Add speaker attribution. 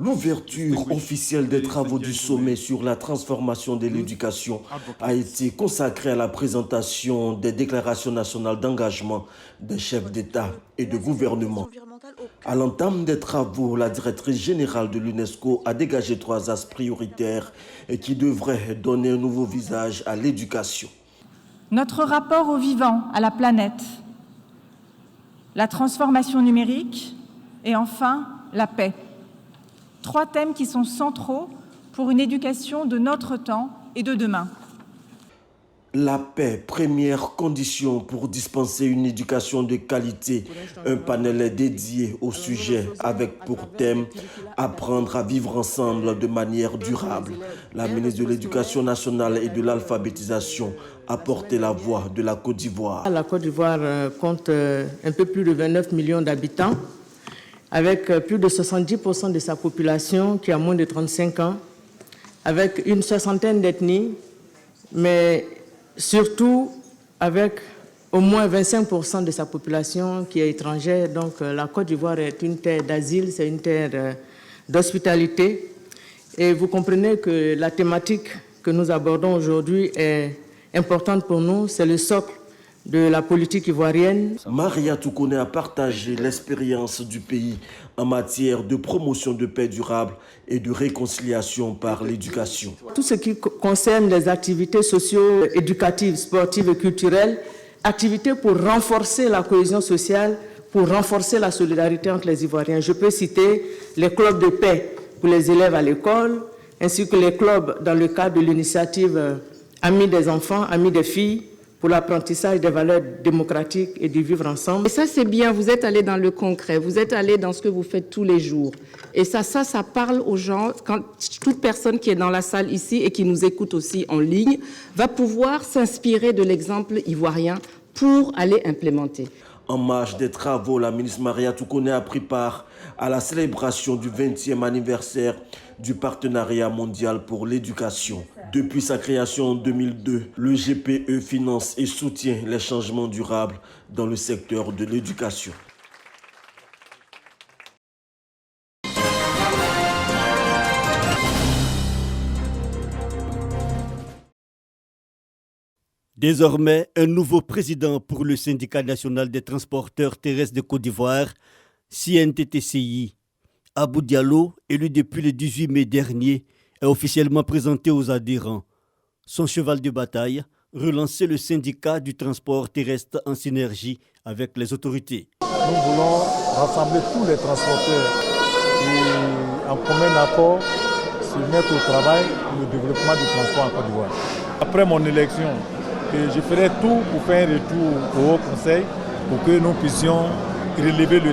Speaker 1: L'ouverture officielle des travaux du sommet sur la transformation de l'éducation a été consacrée à la présentation des déclarations nationales d'engagement des chefs d'État et de gouvernement. À l'entame des travaux, la directrice générale de l'UNESCO a dégagé 3 axes prioritaires qui devraient donner un nouveau visage à l'éducation.
Speaker 2: Notre rapport au vivant, à la planète, la transformation numérique et enfin la paix. 3 thèmes qui sont centraux pour une éducation de notre temps et de demain.
Speaker 1: La paix, première condition pour dispenser une éducation de qualité. Un panel est dédié au sujet avec pour thème « Apprendre à vivre ensemble de manière durable ». La ministre de l'Éducation nationale et de l'alphabétisation a porté la voix de la Côte d'Ivoire.
Speaker 3: La Côte d'Ivoire compte un peu plus de 29 millions d'habitants, avec plus de 70% de sa population qui a moins de 35 ans, avec une soixantaine d'ethnies, mais surtout avec au moins 25% de sa population qui est étrangère. Donc la Côte d'Ivoire est une terre d'asile, c'est une terre d'hospitalité. Et vous comprenez que la thématique que nous abordons aujourd'hui est importante pour nous, c'est le socle de la politique ivoirienne.
Speaker 1: Maria Toukone a partagé l'expérience du pays en matière de promotion de paix durable et de réconciliation par l'éducation.
Speaker 3: Tout ce qui concerne les activités socio-éducatives, sportives et culturelles, activités pour renforcer la cohésion sociale, pour renforcer la solidarité entre les Ivoiriens. Je peux citer les clubs de paix pour les élèves à l'école, ainsi que les clubs dans le cadre de l'initiative Amis des enfants, Amis des filles, pour l'apprentissage des valeurs démocratiques et du vivre ensemble.
Speaker 4: Et ça, c'est bien, vous êtes allé dans le concret, vous êtes allé dans ce que vous faites tous les jours. Et ça parle aux gens, quand toute personne qui est dans la salle ici et qui nous écoute aussi en ligne va pouvoir s'inspirer de l'exemple ivoirien pour aller implémenter.
Speaker 1: En marge des travaux, la ministre Maria Toukone a pris part à la célébration du 20e anniversaire du partenariat mondial pour l'éducation. Depuis sa création en 2002, le GPE finance et soutient les changements durables dans le secteur de l'éducation.
Speaker 5: Désormais, un nouveau président pour le syndicat national des transporteurs terrestres de Côte d'Ivoire, CNTTCI. Abou Diallo, élu depuis le 18 mai dernier, est officiellement présenté aux adhérents. Son cheval de bataille, relancer le syndicat du transport terrestre en synergie avec les autorités.
Speaker 6: Nous voulons rassembler tous les transporteurs et en commun accord se mettre au travail pour le développement du transport en Côte d'Ivoire. Après mon élection, je ferai tout pour faire un retour au Haut Conseil pour que nous puissions relever le